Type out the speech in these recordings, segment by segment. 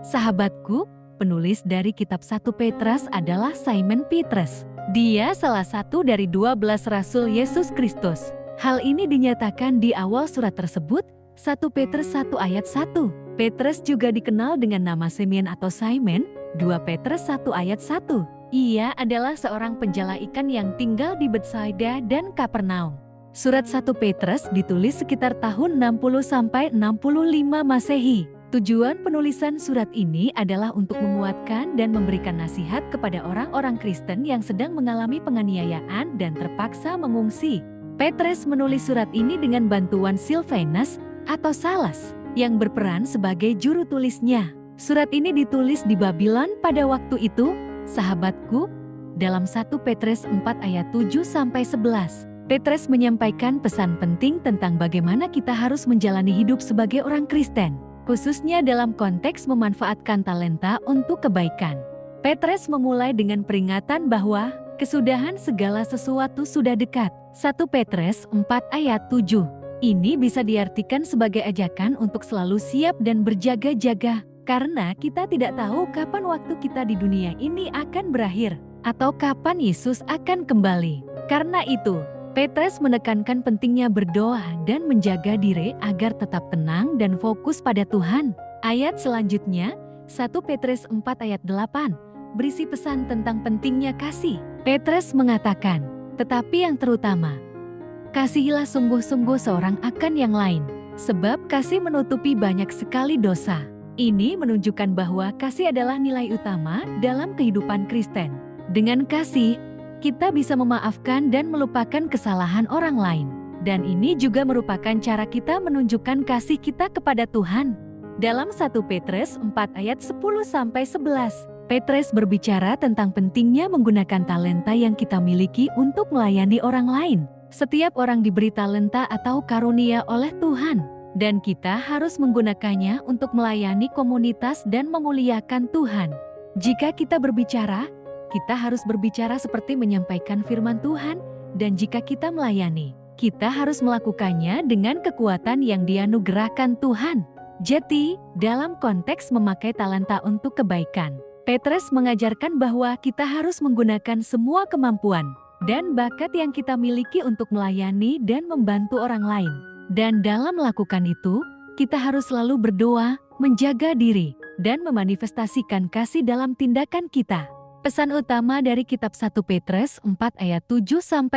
Sahabatku, penulis dari kitab 1 Petrus adalah Simon Petrus. Dia salah satu dari 12 Rasul Yesus Kristus. Hal ini dinyatakan di awal surat tersebut, 1 Petrus 1 ayat 1. Petrus juga dikenal dengan nama Simeon atau Simon, 2 Petrus 1 ayat 1. Ia adalah seorang penjala ikan yang tinggal di Betsaida dan Kapernaum. Surat 1 Petrus ditulis sekitar tahun 60-65 Masehi. Tujuan penulisan surat ini adalah untuk menguatkan dan memberikan nasihat kepada orang-orang Kristen yang sedang mengalami penganiayaan dan terpaksa mengungsi. Petrus menulis surat ini dengan bantuan Silvanus atau Salas yang berperan sebagai juru tulisnya. Surat ini ditulis di Babylon pada waktu itu, sahabatku, dalam 1 Petrus 4 ayat 7-11. Petrus menyampaikan pesan penting tentang bagaimana kita harus menjalani hidup sebagai orang Kristen, khususnya dalam konteks memanfaatkan talenta untuk kebaikan. Petrus memulai dengan peringatan bahwa kesudahan segala sesuatu sudah dekat. 1 Petrus 4 ayat 7. Ini bisa diartikan sebagai ajakan untuk selalu siap dan berjaga-jaga, karena kita tidak tahu kapan waktu kita di dunia ini akan berakhir, atau kapan Yesus akan kembali. Karena itu, Petrus menekankan pentingnya berdoa dan menjaga diri agar tetap tenang dan fokus pada Tuhan. Ayat selanjutnya, 1 Petrus 4 ayat 8, berisi pesan tentang pentingnya kasih. Petrus mengatakan, tetapi yang terutama, kasihilah sungguh-sungguh seorang akan yang lain, sebab kasih menutupi banyak sekali dosa. Ini menunjukkan bahwa kasih adalah nilai utama dalam kehidupan Kristen. Dengan kasih, kita bisa memaafkan dan melupakan kesalahan orang lain. Dan ini juga merupakan cara kita menunjukkan kasih kita kepada Tuhan. Dalam 1 Petrus 4 ayat 10-11, Petrus berbicara tentang pentingnya menggunakan talenta yang kita miliki untuk melayani orang lain. Setiap orang diberi talenta atau karunia oleh Tuhan, dan kita harus menggunakannya untuk melayani komunitas dan memuliakan Tuhan. Jika kita berbicara, kita harus berbicara seperti menyampaikan firman Tuhan, dan jika kita melayani, kita harus melakukannya dengan kekuatan yang dianugerahkan Tuhan. Jadi, dalam konteks memakai talenta untuk kebaikan, Petrus mengajarkan bahwa kita harus menggunakan semua kemampuan dan bakat yang kita miliki untuk melayani dan membantu orang lain. Dan dalam melakukan itu, kita harus selalu berdoa, menjaga diri, dan memanifestasikan kasih dalam tindakan kita. Pesan utama dari kitab 1 Petrus 4 ayat 7-11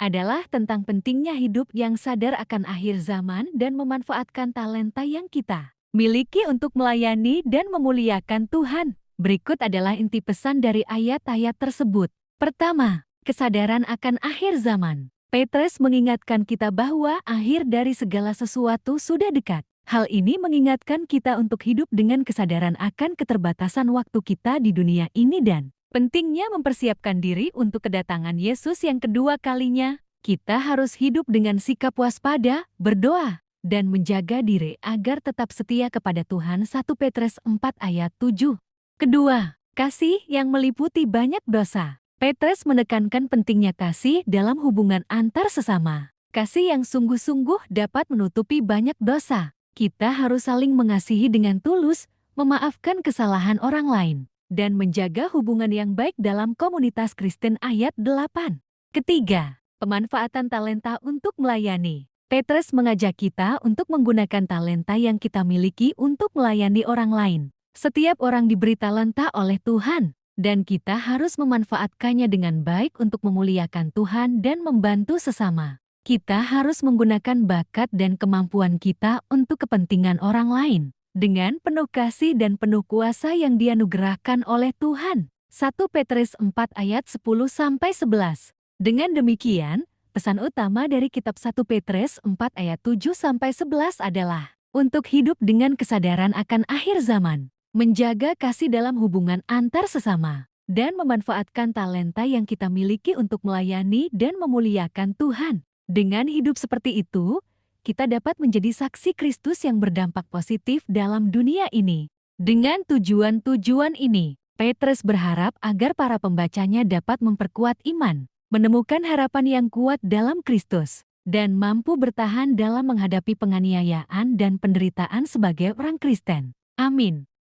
adalah tentang pentingnya hidup yang sadar akan akhir zaman dan memanfaatkan talenta yang kita miliki untuk melayani dan memuliakan Tuhan. Berikut adalah inti pesan dari ayat-ayat tersebut. Pertama, kesadaran akan akhir zaman. Petrus mengingatkan kita bahwa akhir dari segala sesuatu sudah dekat. Hal ini mengingatkan kita untuk hidup dengan kesadaran akan keterbatasan waktu kita di dunia ini dan pentingnya mempersiapkan diri untuk kedatangan Yesus yang kedua kalinya. Kita harus hidup dengan sikap waspada, berdoa, dan menjaga diri agar tetap setia kepada Tuhan. 1 Petrus 4 ayat 7. Kedua, kasih yang meliputi banyak dosa. Petrus menekankan pentingnya kasih dalam hubungan antar sesama. Kasih yang sungguh-sungguh dapat menutupi banyak dosa. Kita harus saling mengasihi dengan tulus, memaafkan kesalahan orang lain, dan menjaga hubungan yang baik dalam komunitas Kristen. Ayat 8. Ketiga, pemanfaatan talenta untuk melayani. Petrus mengajak kita untuk menggunakan talenta yang kita miliki untuk melayani orang lain. Setiap orang diberi talenta oleh Tuhan, dan kita harus memanfaatkannya dengan baik untuk memuliakan Tuhan dan membantu sesama. Kita harus menggunakan bakat dan kemampuan kita untuk kepentingan orang lain, dengan penuh kasih dan penuh kuasa yang dianugerahkan oleh Tuhan. 1 Petrus 4 ayat 10-11. Dengan demikian, pesan utama dari kitab 1 Petrus 4 ayat 7-11 adalah untuk hidup dengan kesadaran akan akhir zaman, menjaga kasih dalam hubungan antar sesama, dan memanfaatkan talenta yang kita miliki untuk melayani dan memuliakan Tuhan. Dengan hidup seperti itu, kita dapat menjadi saksi Kristus yang berdampak positif dalam dunia ini. Dengan tujuan-tujuan ini, Petrus berharap agar para pembacanya dapat memperkuat iman, menemukan harapan yang kuat dalam Kristus, dan mampu bertahan dalam menghadapi penganiayaan dan penderitaan sebagai orang Kristen. Amin.